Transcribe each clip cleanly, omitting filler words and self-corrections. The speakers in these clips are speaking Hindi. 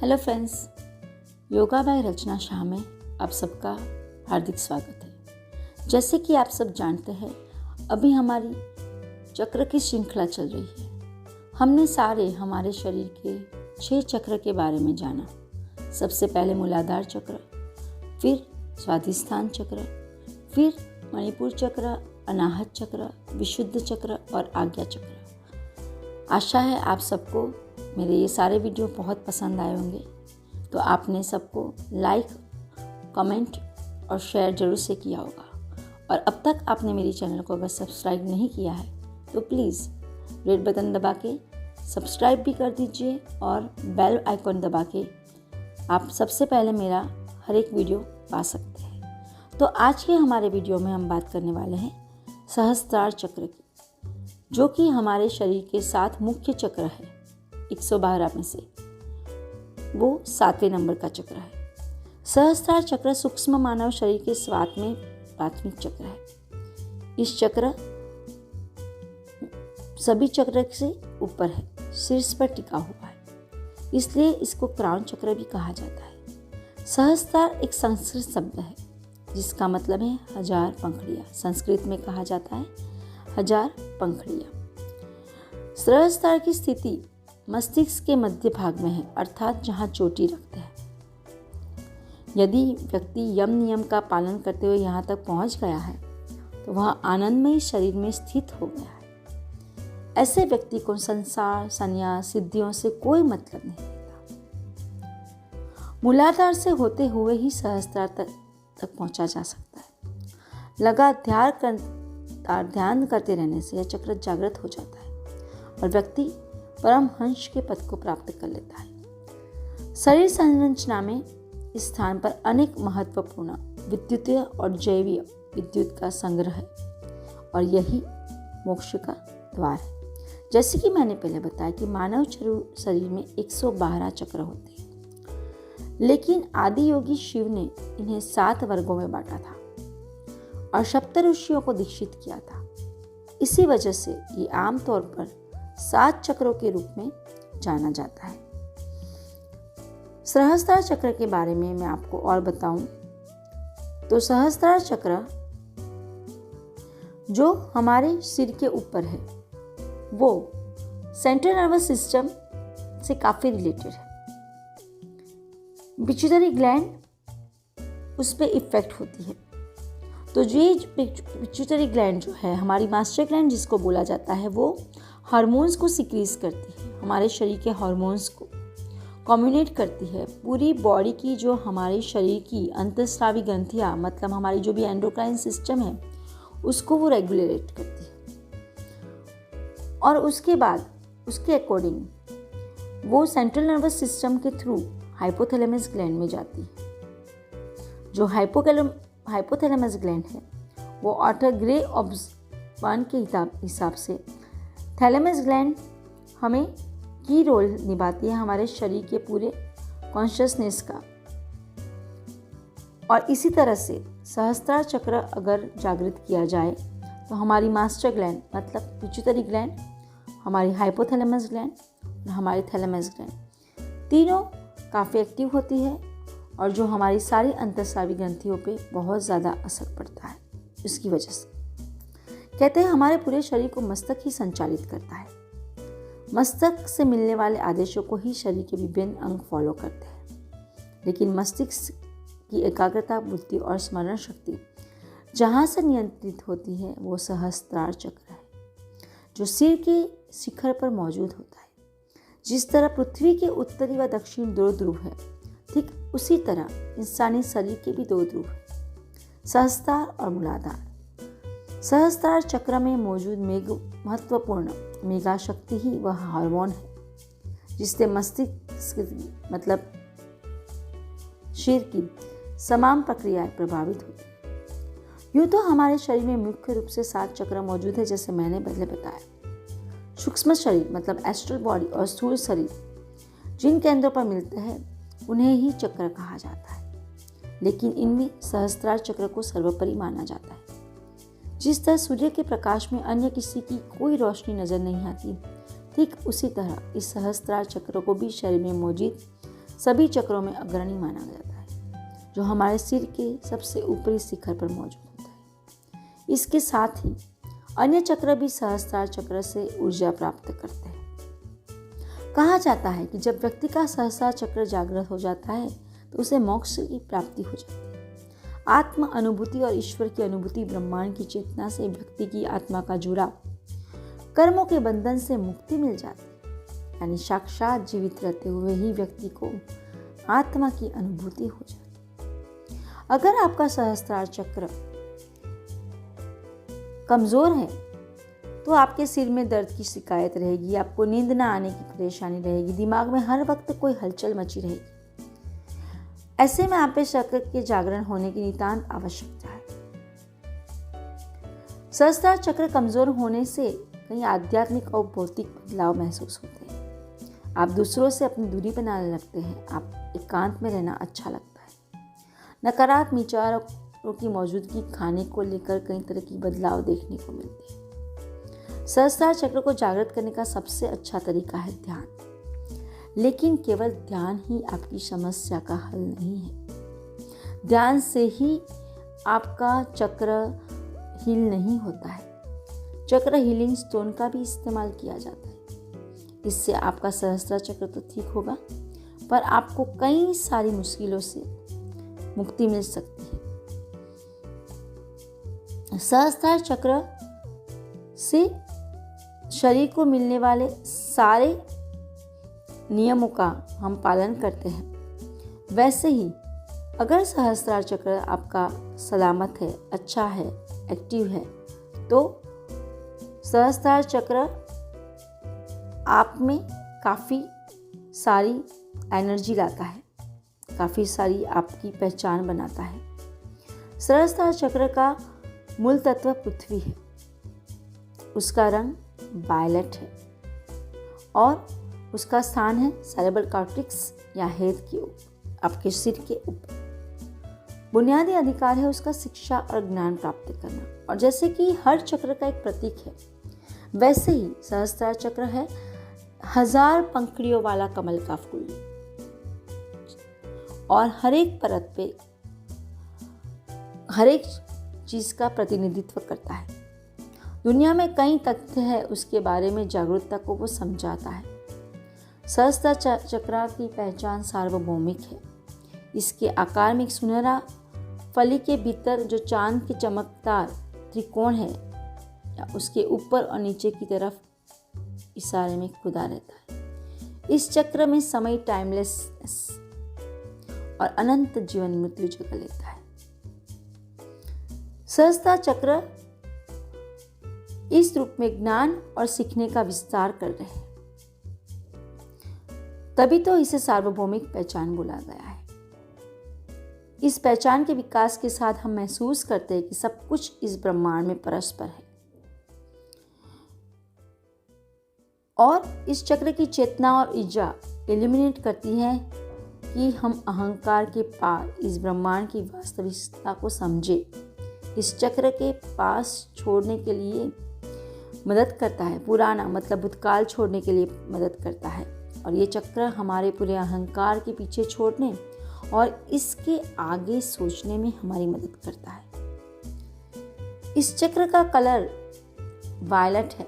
Hello friends, yoga by Rachna Shah में आप सबका हार्दिक स्वागत है। जैसे कि आप सब जानते हैं, अभी हमारी चक्र की श्रृंखला चल रही है। हमने सारे हमारे शरीर के 6 चक्र के बारे में जाना। सबसे पहले मूलाधार चक्र, फिर स्वाधिष्ठान चक्र, फिर मणिपुर चक्र, अनाहत चक्र, विशुद्ध चक्र और आज्ञा चक्र। आशा है आप सबको मेरे ये सारे वीडियो बहुत पसंद आए होंगे। तो आपने सबको लाइक, कमेंट और शेयर जरूर से किया होगा। और अब तक आपने मेरी चैनल को अगर सब्सक्राइब नहीं किया है तो प्लीज़ रेड बटन दबा के सब्सक्राइब भी कर दीजिए और बेल आइकॉन दबा के आप सबसे पहले मेरा हर एक वीडियो पा सकते हैं। तो आज के हमारे वीडियो में हम बात करने वाले हैं सहस्त्रार चक्र की, जो कि हमारे शरीर के 7 मुख्य चक्र है। 112 में से वो 7वें नंबर का चक्र है। सहस्त्रार चक्र सूक्ष्म मानव शरीर के 7वें प्राथमिक चक्र है। इस चक्र सभी चक्र से ऊपर है, शीर्ष पर टिका हुआ है, इसलिए इसको क्राउन चक्र भी कहा जाता है। सहस्त्रार एक संस्कृत शब्द है जिसका मतलब है 1000 पंखुड़ियाँ। संस्कृत में कहा जाता है 1000 पंखुड़ियाँ। सहस्त्रार की स्थिति मस्तिष्क के मध्य भाग में है, अर्थात जहाँ चोटी रखते हैं। यदि व्यक्ति यम नियम का पालन करते हुए यहाँ तक पहुँच गया है तो वह आनंदमय शरीर में स्थित हो गया है। ऐसे व्यक्ति को संसार, संन्यास, सिद्धियों से कोई मतलब नहीं रहता। मूलाधार से होते हुए ही सहस्त्रार तक पहुँचा जा सकता है। लगातार ध्यान करते रहने से यह चक्र जागृत हो जाता है और व्यक्ति परमहंस के पद को प्राप्त कर लेता है। शरीर संरचना में इस स्थान पर अनेक महत्वपूर्ण विद्युतीय और जैवीय विद्युत का संग्रह है और यही मोक्ष का द्वार है। जैसे कि मैंने पहले बताया कि मानव शरीर में 112 चक्र होते हैं, लेकिन आदि योगी शिव ने इन्हें 7 वर्गों में बांटा था और सप्त ऋषियों को दीक्षित किया था। इसी वजह से ये आमतौर पर 7 चक्रों के रूप में जाना जाता है। सहस्त्रार चक्र के बारे में मैं आपको और बताऊं तो सहस्त्रार चक्र जो हमारे सिर के ऊपर है वो सेंट्रल नर्वस सिस्टम से काफी रिलेटेड है। पिट्यूटरी ग्लैंड उस पर इफेक्ट होती है। तो ये पिट्यूटरी ग्लैंड जो है, हमारी मास्टर ग्लैंड जिसको बोला जाता है, वो हार्मोन्स को सिक्रीज करती है, हमारे शरीर के हार्मोन्स को कम्युनिकेट करती है। पूरी बॉडी की जो हमारे शरीर की अंतःस्रावी ग्रंथियाँ, मतलब हमारी जो भी एंडोक्राइन सिस्टम है, उसको वो रेगुलेट करती है। और उसके बाद उसके अकॉर्डिंग वो सेंट्रल नर्वस सिस्टम के थ्रू हाइपोथैलेमस ग्लैंड में जाती है। जो हाइपोथैलेमस ग्लैंड है वो ऑटर ग्रे ऑब्जर्व के हिसाब से थैलेमस ग्लैंड हमें की रोल निभाती है हमारे शरीर के पूरे कॉन्शियसनेस का। और इसी तरह से सहस्त्रार चक्र अगर जागृत किया जाए तो हमारी मास्टर ग्लैंड मतलब पिट्यूटरी ग्लैंड, हमारी हाइपोथैलेमस ग्लैंड और हमारी थैलेमस ग्लैंड तीनों काफ़ी एक्टिव होती है और जो हमारी सारी अंतःस्रावी ग्रंथियों पे बहुत ज़्यादा असर पड़ता है। इसकी वजह से कहते हैं हमारे पूरे शरीर को मस्तक ही संचालित करता है। मस्तक से मिलने वाले आदेशों को ही शरीर के विभिन्न अंग फॉलो करते हैं, लेकिन मस्तिष्क की एकाग्रता, बुद्धि और स्मरण शक्ति जहाँ से नियंत्रित होती है वो सहस्त्रार चक्र है, जो सिर के शिखर पर मौजूद होता है। जिस तरह पृथ्वी के उत्तरी व दक्षिण 2 ध्रुव है, ठीक उसी तरह इंसानी शरीर के भी 2 ध्रुव है, सहस्त्रार और मूलाधार। सहस्त्रार चक्र में मौजूद महत्वपूर्ण मेगा शक्ति ही वह हार्मोन है जिससे मस्तिष्क मतलब शरीर की तमाम प्रक्रियाएं प्रभावित होती हैं। यूँ तो हमारे शरीर में मुख्य रूप से 7 चक्र मौजूद है, जैसे मैंने पहले बताया। सूक्ष्म शरीर मतलब एस्ट्रल बॉडी और स्थूल शरीर जिन केंद्रों पर मिलते हैं उन्हें ही चक्र कहा जाता है, लेकिन इनमें सहस्त्रार चक्र को सर्वोपरि माना जाता है। जिस तरह सूर्य के प्रकाश में अन्य किसी की कोई रोशनी नजर नहीं आती, ठीक उसी तरह इस सहस्त्रार चक्र को भी शरीर में मौजूद सभी चक्रों में अग्रणी माना जाता है, जो हमारे सिर के सबसे ऊपरी शिखर पर मौजूद होता है। इसके साथ ही अन्य चक्र भी सहस्त्रार चक्र से ऊर्जा प्राप्त करते हैं। कहा जाता है कि जब व्यक्ति का सहस्त्रार चक्र जागृत हो जाता है तो उसे मोक्ष की प्राप्ति हो जाती है। आत्म अनुभूति और ईश्वर की अनुभूति, ब्रह्मांड की चेतना से व्यक्ति की आत्मा का जुड़ाव, कर्मों के बंधन से मुक्ति मिल जाती है। यानी साक्षात जीवित रहते हुए ही व्यक्ति को आत्मा की अनुभूति हो जाती है। अगर आपका सहस्त्रार चक्र कमजोर है तो आपके सिर में दर्द की शिकायत रहेगी, आपको नींद ना आने की परेशानी रहेगी, दिमाग में हर वक्त कोई हलचल मची रहेगी। ऐसे में आप पे चक्र के जागरण होने की नितांत आवश्यकता है। सहस्त्रार चक्र कमजोर होने से कई आध्यात्मिक और भौतिक बदलाव महसूस होते हैं। आप दूसरों से अपनी दूरी बनाने लगते हैं, आप एकांत में रहना अच्छा लगता है। नकारात्मक विचारों की मौजूदगी, खाने को लेकर कई तरह की बदलाव देखने को मिलते हैं। सहस्त्रार चक्र को जागृत करने का सबसे अच्छा तरीका है ध्यान। लेकिन केवल ध्यान ही आपकी समस्या का हल नहीं है। ध्यान से ही आपका चक्र हील नहीं होता है। चक्र हीलिंग स्टोन का भी इस्तेमाल किया जाता है। इससे आपका सहस्त्रार चक्र तो ठीक होगा, पर आपको कई सारी मुश्किलों से मुक्ति मिल सकती है। सहस्त्रार चक्र से शरीर को मिलने वाले सारे नियमों का हम पालन करते हैं। वैसे ही अगर सहस्त्रार चक्र आपका सलामत है, अच्छा है, एक्टिव है, तो सहस्त्रार चक्र आप में काफ़ी सारी एनर्जी लाता है, काफ़ी सारी आपकी पहचान बनाता है। सहस्त्रार चक्र का मूल तत्व पृथ्वी है। उसका रंग वायलेट है और उसका स्थान है सेरेब्रल कॉर्टेक्स या हेड के ऊपर, आपके सिर के ऊपर। बुनियादी अधिकार है उसका शिक्षा और ज्ञान प्राप्त करना। और जैसे कि हर चक्र का एक प्रतीक है, वैसे ही सहस्त्रार चक्र है 1000 पंखुड़ियों वाला कमल का फूल, और हर एक परत पे हर एक चीज का प्रतिनिधित्व करता है। दुनिया में कई तथ्य है, उसके बारे में जागरूकता को वो समझाता है। सहस्त्रार चक्र की पहचान सार्वभौमिक है। इसके आकार में एक सुनहरा फली के भीतर जो चांद के चमकदार त्रिकोण है, या उसके ऊपर और नीचे की तरफ इशारे में खुदा रहता है। इस चक्र में समय टाइमलेसनेस और अनंत जीवन मृत्यु जगह लेता है। सहस्त्रार चक्र इस रूप में ज्ञान और सीखने का विस्तार कर रहे हैं, तभी तो इसे सार्वभौमिक पहचान बोला गया है। इस पहचान के विकास के साथ हम महसूस करते हैं कि सब कुछ इस ब्रह्मांड में परस्पर है, और इस चक्र की चेतना और ऊर्जा एलिमिनेट करती है कि हम अहंकार के पार इस ब्रह्मांड की वास्तविकता को समझे। इस चक्र के पास छोड़ने के लिए मदद करता है, पुराना मतलब भूतकाल छोड़ने के लिए मदद करता है, और ये चक्र हमारे पूरे अहंकार के पीछे छोड़ने और इसके आगे सोचने में हमारी मदद करता है। इस चक्र का कलर वायलेट है।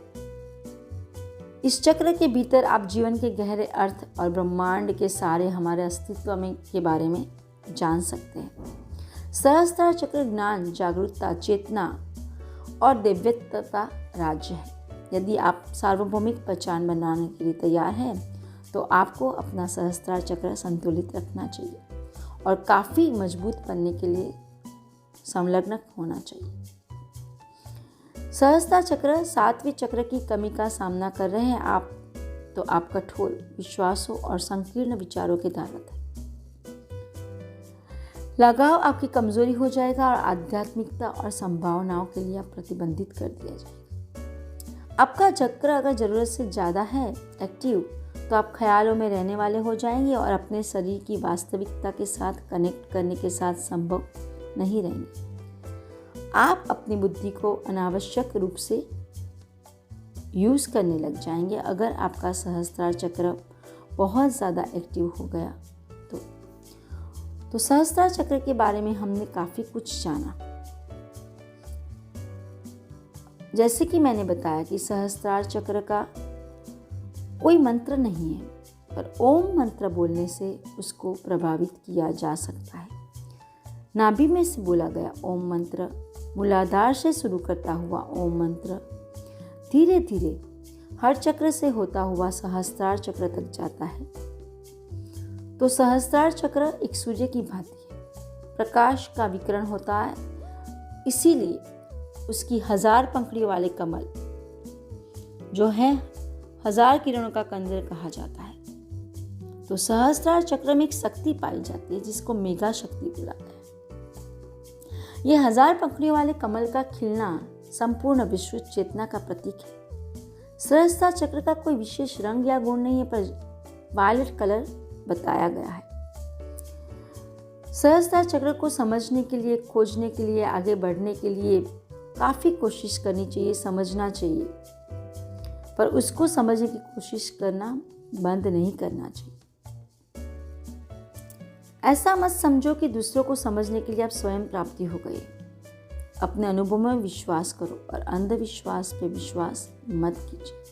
इस चक्र के भीतर आप जीवन के गहरे अर्थ और ब्रह्मांड के सारे हमारे अस्तित्व में के बारे में जान सकते हैं। सहस्त्रार चक्र ज्ञान, जागरूकता, चेतना और दिव्यता का राज्य है। यदि आप सार्वभौमिक पहचान बनाने के लिए तैयार हैं तो आपको अपना सहस्त्रार चक्र संतुलित रखना चाहिए और काफ़ी मजबूत बनने के लिए संलग्न होना चाहिए। सहस्त्रार चक्र 7वें चक्र की कमी का सामना कर रहे हैं आप, तो आप कठोर विश्वासों और संकीर्ण विचारों के धारक हैं। लगाव आपकी कमजोरी हो जाएगा और आध्यात्मिकता और संभावनाओं के लिए आप प्रतिबंधित कर दिया जाएगा। आपका चक्र अगर ज़रूरत से ज़्यादा है एक्टिव, तो आप ख्यालों में रहने वाले हो जाएंगे और अपने शरीर की वास्तविकता के साथ कनेक्ट करने के साथ संभव नहीं रहेंगे। आप अपनी बुद्धि को अनावश्यक रूप से यूज़ करने लग जाएंगे। अगर आपका सहस्त्रार चक्र बहुत ज़्यादा एक्टिव हो गया तो सहस्त्रार चक्र के बारे में हमने काफ़ी कुछ जाना। जैसे कि मैंने बताया कि सहस्त्रार चक्र का कोई मंत्र नहीं है, पर ओम मंत्र बोलने से उसको प्रभावित किया जा सकता है। नाभि में से बोला गया ओम मंत्र, मूलाधार से शुरू करता हुआ ओम मंत्र धीरे धीरे हर चक्र से होता हुआ सहस्त्रार चक्र तक जाता है। तो सहस्त्रार चक्र एक सूर्य की भांति है, प्रकाश का विकिरण होता है, इसीलिए उसकी 1000 पंखुड़ियों वाले कमल जो है 1000 किरणों का कंजर कहा जाता है। तो सहस्त्रार चक्र में एक शक्ति पाई जाती है जिसको मेगा शक्ति बुलाते हैं। यह 1000 पंखुड़ियों वाले कमल का खिलना संपूर्ण विश्व चेतना का प्रतीक है। सहस्त्रार चक्र का कोई विशेष रंग या गुण नहीं है, पर वायलेट कलर बताया गया है। सहस्त्रार चक्र को समझने के लिए, खोजने के लिए, आगे बढ़ने के लिए काफ़ी कोशिश करनी चाहिए, समझना चाहिए, पर उसको समझने की कोशिश करना बंद नहीं करना चाहिए। ऐसा मत समझो कि दूसरों को समझने के लिए आप स्वयं प्राप्ति हो गए। अपने अनुभव में विश्वास करो और अंधविश्वास पे विश्वास मत कीजिए।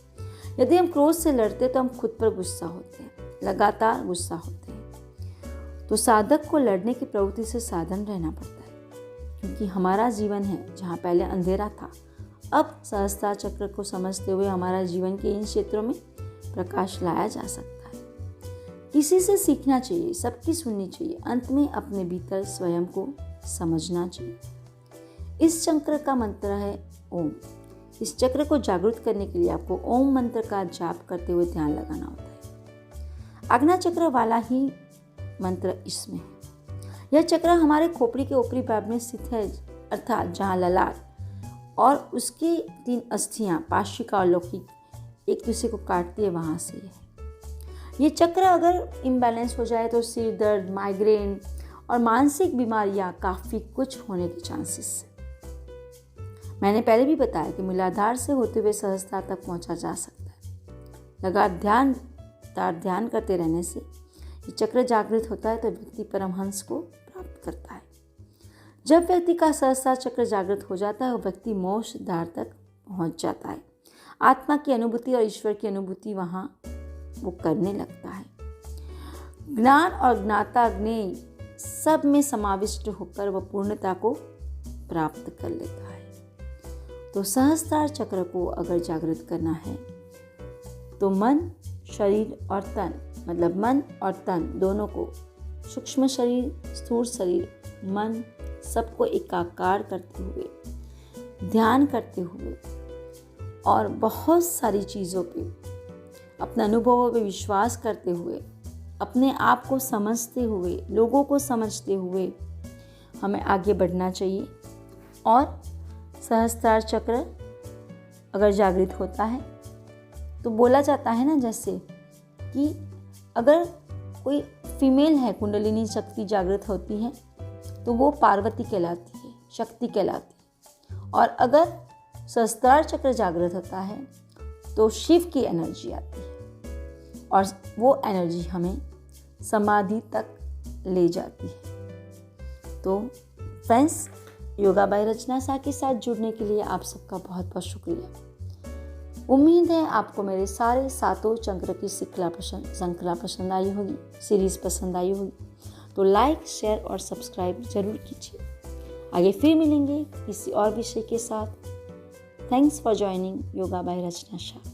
यदि हम क्रोध से लड़ते तो हम खुद पर गुस्सा होते हैं, लगातार गुस्सा होते हैं। तो साधक को लड़ने की प्रवृत्ति से सावधान रहना पड़ता है, क्योंकि हमारा जीवन है जहाँ पहले अंधेरा था, अब सहस्त्रार चक्र को समझते हुए हमारा जीवन के इन क्षेत्रों में प्रकाश लाया जा सकता है। किसी से सीखना चाहिए, सबकी सुननी चाहिए, अंत में अपने भीतर स्वयं को समझना चाहिए। इस चक्र का मंत्र है ओम। इस चक्र को जागृत करने के लिए आपको ओम मंत्र का जाप करते हुए ध्यान लगाना होता है। आज्ञा चक्र वाला ही मंत्र इसमें है। यह चक्र हमारे खोपड़ी के ऊपरी भाग में स्थित है, अर्थात जहाँ ललाट और उसकी 3 अस्थियां पार्श्विका और लौकिक एक दूसरे को काटती है, वहाँ से है। ये चक्र अगर इम्बैलेंस हो जाए तो सिर दर्द, माइग्रेन और मानसिक बीमारियां काफ़ी कुछ होने के चांसेस है। मैंने पहले भी बताया कि मूलाधार से होते हुए सहस्त्रार तक पहुंचा जा सकता है। लगातार ध्यान करते रहने से ये चक्र जागृत होता है तो व्यक्ति परमहंस को प्राप्त करता है। जब व्यक्ति का सहस्त्रार चक्र जागृत हो जाता है, वो व्यक्ति मोक्ष द्वार तक पहुंच जाता है। आत्मा की अनुभूति और ईश्वर की अनुभूति वहाँ वो करने लगता है। ज्ञान और ज्ञाता ज्ञेय सब में समाविष्ट होकर वह पूर्णता को प्राप्त कर लेता है। तो सहस्त्रार चक्र को अगर जागृत करना है तो मन, शरीर और तन, मतलब मन और तन दोनों को, सूक्ष्म शरीर, स्थूल शरीर, मन, सबको एकाकार करते हुए, ध्यान करते हुए और बहुत सारी चीज़ों पे, अपने अनुभवों पे विश्वास करते हुए, अपने आप को समझते हुए, लोगों को समझते हुए हमें आगे बढ़ना चाहिए। और सहस्त्रार चक्र अगर जागृत होता है तो बोला जाता है ना, जैसे कि अगर कोई फीमेल है, कुंडलिनी शक्ति जागृत होती है तो वो पार्वती कहलाती है, शक्ति कहलाती है। और अगर सहस्त्रार चक्र जागृत होता है तो शिव की एनर्जी आती है और वो एनर्जी हमें समाधि तक ले जाती है। तो फ्रेंड्स, योगा बाय रचना शाह के साथ जुड़ने के लिए आप सबका बहुत बहुत शुक्रिया। उम्मीद है आपको मेरे सारे 7 चक्र की श्रृंखला पसंद आई होगी, सीरीज़ पसंद आई होगी। तो लाइक, शेयर और सब्सक्राइब जरूर कीजिए। आगे फिर मिलेंगे किसी और विषय के साथ। Thanks for joining yoga by Rachna Shah.